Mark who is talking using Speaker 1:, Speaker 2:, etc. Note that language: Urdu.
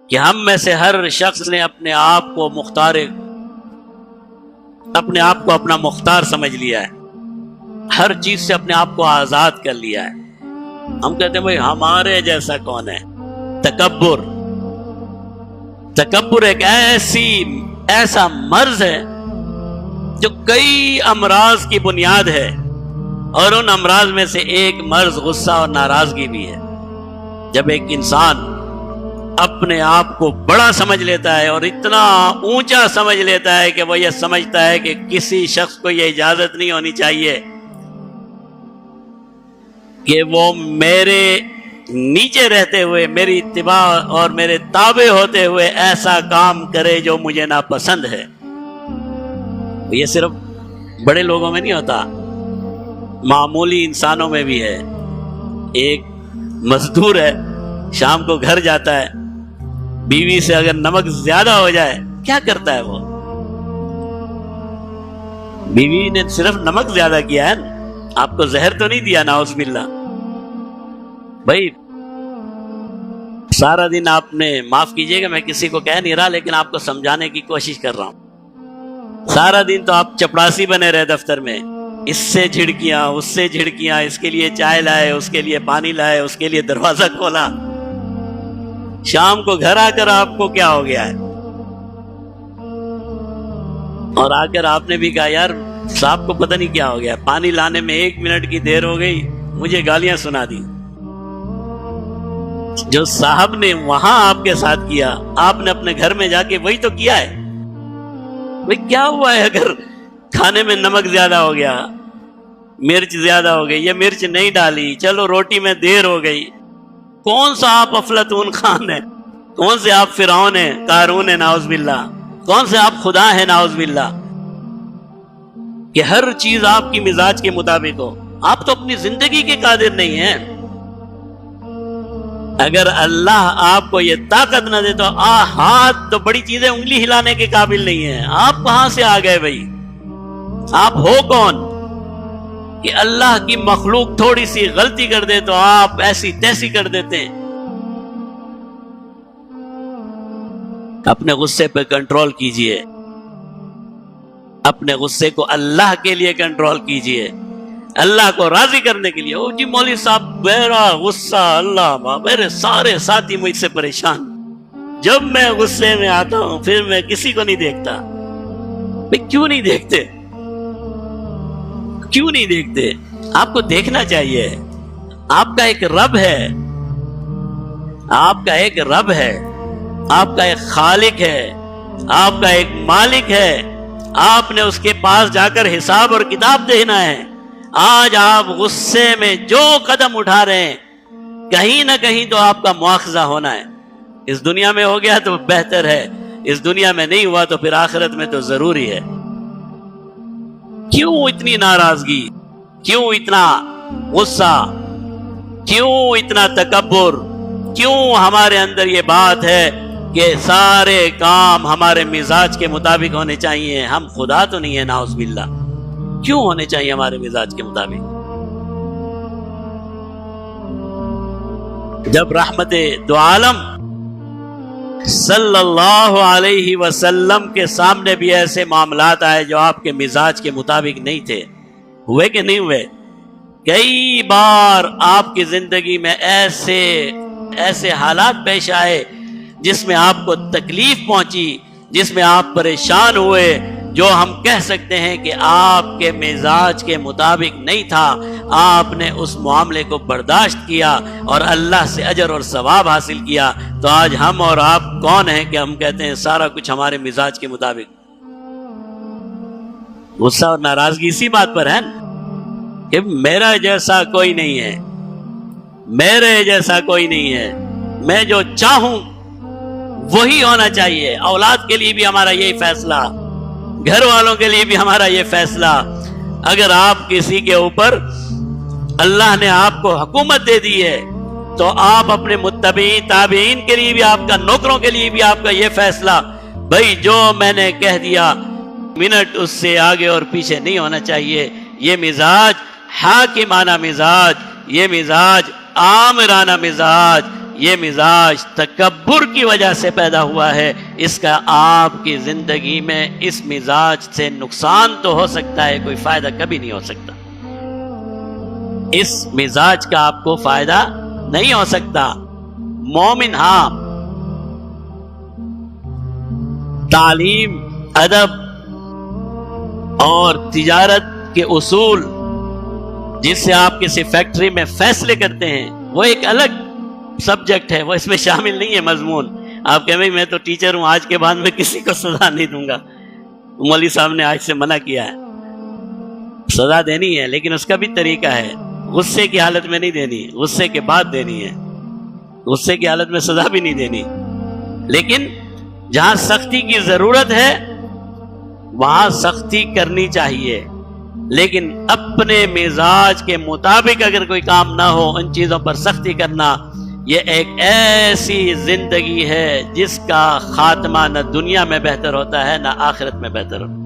Speaker 1: کہ ہم میں سے ہر شخص نے اپنے آپ کو اپنا مختار سمجھ لیا ہے، ہر چیز سے اپنے آپ کو آزاد کر لیا ہے۔ ہم کہتے ہیں بھائی ہمارے جیسا کون ہے؟ تکبر ایک ایسا مرض ہے جو کئی امراض کی بنیاد ہے، اور ان امراض میں سے ایک مرض غصہ اور ناراضگی بھی ہے۔ جب ایک انسان اپنے آپ کو بڑا سمجھ لیتا ہے اور اتنا اونچا سمجھ لیتا ہے کہ وہ یہ سمجھتا ہے کہ کسی شخص کو یہ اجازت نہیں ہونی چاہیے کہ وہ میرے نیچے رہتے ہوئے، میری اتباع اور میرے تابع ہوتے ہوئے ایسا کام کرے جو مجھے ناپسند ہے۔ یہ صرف بڑے لوگوں میں نہیں ہوتا، معمولی انسانوں میں بھی ہے۔ ایک مزدور ہے، شام کو گھر جاتا ہے، بیوی سے اگر نمک زیادہ ہو جائے کیا کرتا ہے؟ وہ بیوی نے صرف نمک زیادہ کیا ہے، آپ کو زہر تو نہیں دیا، نعوذ باللہ۔ بھائی سارا دن آپ نے، معاف کیجئے گا میں کسی کو کہہ نہیں رہا لیکن آپ کو سمجھانے کی کوشش کر رہا ہوں، سارا دن تو آپ چپڑاسی بنے رہے دفتر میں، اس سے جھڑکیاں، اس سے جھڑکیاں، اس کے لیے چائے لائے، اس کے لیے پانی لائے، اس کے لیے دروازہ کھولا۔ شام کو گھر آ کر آپ کو کیا ہو گیا ہے؟ اور آ کر آپ نے بھی کہا یار صاحب کو پتہ نہیں کیا ہو گیا، پانی لانے میں 1 منٹ کی دیر ہو گئی، مجھے گالیاں سنا دی۔ جو صاحب نے وہاں آپ کے ساتھ کیا، آپ نے اپنے گھر میں جا کے وہی تو کیا ہے۔ بھئی کیا ہوا ہے اگر کھانے میں نمک زیادہ ہو گیا، مرچ زیادہ ہو گئی، یہ مرچ نہیں ڈالی، چلو روٹی میں دیر ہو گئی، کون سا آپ افلاطون خان ہیں؟ کون سے آپ فرعون ہیں، قارون ہیں نعوذ باللہ؟ کون سے آپ خدا ہیں نعوذ باللہ کہ ہر چیز آپ کی مزاج کے مطابق ہو؟ آپ تو اپنی زندگی کے قادر نہیں ہیں۔ اگر اللہ آپ کو یہ طاقت نہ دے تو ہاتھ تو بڑی چیزیں انگلی ہلانے کے قابل نہیں ہیں، آپ کہاں سے آ گئے بھائی؟ آپ ہو کون کہ اللہ کی مخلوق تھوڑی سی غلطی کر دے تو آپ ایسی تیسی کر دیتے ہیں؟ اپنے غصے پہ کنٹرول کیجئے، اپنے غصے کو اللہ کے لیے کنٹرول کیجئے، اللہ کو راضی کرنے کے لیے۔ او جی مولوی صاحب میرا غصہ، اللہ میرے سارے ساتھی مجھ سے پریشان، جب میں غصے میں آتا ہوں پھر میں کسی کو نہیں دیکھتا۔ کیوں نہیں دیکھتے؟ کیوں نہیں دیکھتے؟ آپ کو دیکھنا چاہیے۔ آپ کا ایک رب ہے، آپ کا ایک رب ہے، آپ کا ایک خالق ہے، آپ کا ایک مالک ہے، آپ نے اس کے پاس جا کر حساب اور کتاب دینا ہے۔ آج آپ غصے میں جو قدم اٹھا رہے ہیں کہیں نہ کہیں تو آپ کا مواخذہ ہونا ہے۔ اس دنیا میں ہو گیا تو بہتر ہے، اس دنیا میں نہیں ہوا تو پھر آخرت میں تو ضروری ہے۔ کیوں اتنی ناراضگی؟ کیوں اتنا غصہ؟ کیوں اتنا تکبر؟ کیوں ہمارے اندر یہ بات ہے کہ سارے کام ہمارے مزاج کے مطابق ہونے چاہیے؟ ہم خدا تو نہیں ہے نعوذ باللہ، کیوں ہونے چاہیے ہمارے مزاج کے مطابق؟ جب رحمت دو عالم صلی اللہ علیہ وسلم کے سامنے بھی ایسے معاملات آئے جو آپ کے مزاج کے مطابق نہیں تھے، ہوئے کہ نہیں ہوئے؟ کئی بار آپ کی زندگی میں ایسے حالات پیش آئے جس میں آپ کو تکلیف پہنچی، جس میں آپ پریشان ہوئے، جو ہم کہہ سکتے ہیں کہ آپ کے مزاج کے مطابق نہیں تھا، آپ نے اس معاملے کو برداشت کیا اور اللہ سے اجر اور ثواب حاصل کیا۔ تو آج ہم اور آپ کون ہیں کہ ہم کہتے ہیں سارا کچھ ہمارے مزاج کے مطابق؟ غصہ اور ناراضگی اسی بات پر ہے کہ میرا جیسا کوئی نہیں ہے، میرے جیسا کوئی نہیں ہے، میں جو چاہوں وہی ہونا چاہیے۔ اولاد کے لیے بھی ہمارا یہی فیصلہ، گھر والوں کے لیے بھی ہمارا یہ فیصلہ۔ اگر آپ کسی کے اوپر، اللہ نے آپ کو حکومت دے دی ہے تو آپ اپنے متبعین تابعین کے لیے بھی، آپ کا نوکروں کے لیے بھی آپ کا یہ فیصلہ، بھائی جو میں نے کہہ دیا منٹ اس سے آگے اور پیچھے نہیں ہونا چاہیے۔ یہ مزاج حاکمانہ مزاج، یہ مزاج آمرانہ مزاج، یہ مزاج تکبر کی وجہ سے پیدا ہوا ہے، اس کا آپ کی زندگی میں اس مزاج سے نقصان تو ہو سکتا ہے، کوئی فائدہ کبھی نہیں ہو سکتا۔ اس مزاج کا آپ کو فائدہ نہیں ہو سکتا۔ مومن ہاں تعلیم، ادب اور تجارت کے اصول جس سے آپ کسی فیکٹری میں فیصلے کرتے ہیں وہ ایک الگ سبجیکٹ ہے، وہ اس میں شامل نہیں ہے مضمون۔ آپ کہیں بھائی میں تو ٹیچر ہوں، آج کے بعد میں کسی کو سزا نہیں دوں گا، مولوی صاحب نے آج سے منع کیا ہے، سزا دینی ہے لیکن اس کا بھی طریقہ ہے، غصے کی حالت میں نہیں دینی، غصے کے بعد دینی ہے، غصے کی حالت میں سزا بھی نہیں دینی۔ لیکن جہاں سختی کی ضرورت ہے وہاں سختی کرنی چاہیے، لیکن اپنے مزاج کے مطابق اگر کوئی کام نہ ہو، ان چیزوں پر سختی کرنا یہ ایک ایسی زندگی ہے جس کا خاتمہ نہ دنیا میں بہتر ہوتا ہے نہ آخرت میں بہتر ہوتا ہے۔